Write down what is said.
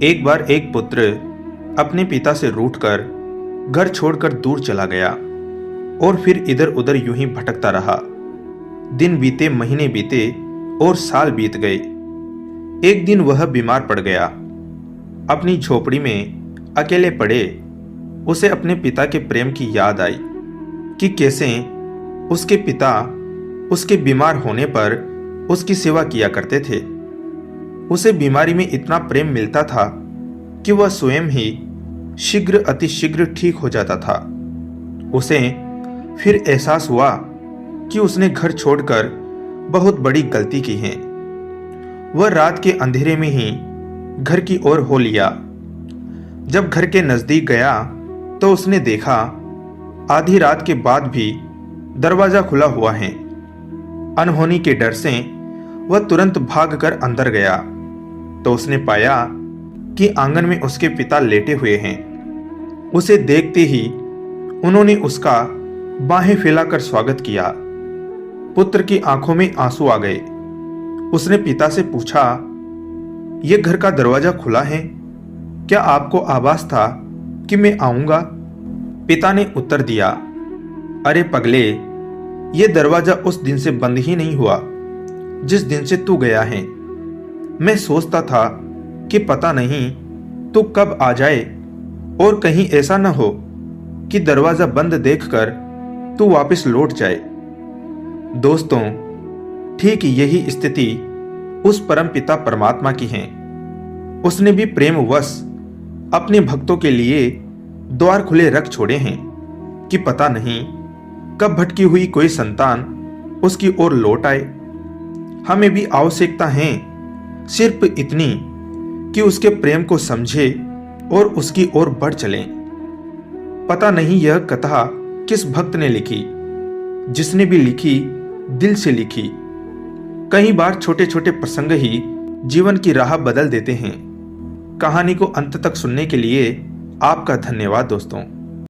एक बार एक पुत्र अपने पिता से रूठकर घर छोड़कर दूर चला गया और फिर इधर उधर यूं ही भटकता रहा। दिन बीते, महीने बीते और साल बीत गए। एक दिन वह बीमार पड़ गया। अपनी झोपड़ी में अकेले पड़े उसे अपने पिता के प्रेम की याद आई कि कैसे उसके पिता उसके बीमार होने पर उसकी सेवा किया करते थे। उसे बीमारी में इतना प्रेम मिलता था कि वह स्वयं ही शीघ्र अतिशीघ्र ठीक हो जाता था। उसे फिर एहसास हुआ कि उसने घर छोड़कर बहुत बड़ी गलती की है। वह रात के अंधेरे में ही घर की ओर हो लिया। जब घर के नजदीक गया तो उसने देखा आधी रात के बाद भी दरवाजा खुला हुआ है। अनहोनी के डर से वह तुरंत भागकर अंदर गया तो उसने पाया कि आंगन में उसके पिता लेटे हुए हैं। उसे देखते ही उन्होंने उसका बाहें फैलाकर स्वागत किया। पुत्र की आंखों में आंसू आ गए। उसने पिता से पूछा, यह घर का दरवाजा खुला है, क्या आपको आभास था कि मैं आऊंगा? पिता ने उत्तर दिया, अरे पगले, यह दरवाजा उस दिन से बंद ही नहीं हुआ जिस दिन से तू गया है। मैं सोचता था कि पता नहीं तू कब आ जाए और कहीं ऐसा न हो कि दरवाजा बंद देखकर तू वापस लौट जाए। दोस्तों, ठीक यही स्थिति उस परम पिता परमात्मा की है। उसने भी प्रेमवश अपने भक्तों के लिए द्वार खुले रख छोड़े हैं कि पता नहीं कब भटकी हुई कोई संतान उसकी ओर लौट आए। हमें भी आवश्यकता है सिर्फ इतनी कि उसके प्रेम को समझे और उसकी ओर बढ़ चलें। पता नहीं यह कथा किस भक्त ने लिखी, जिसने भी लिखी दिल से लिखी। कई बार छोटे छोटे प्रसंग ही जीवन की राह बदल देते हैं। कहानी को अंत तक सुनने के लिए आपका धन्यवाद दोस्तों।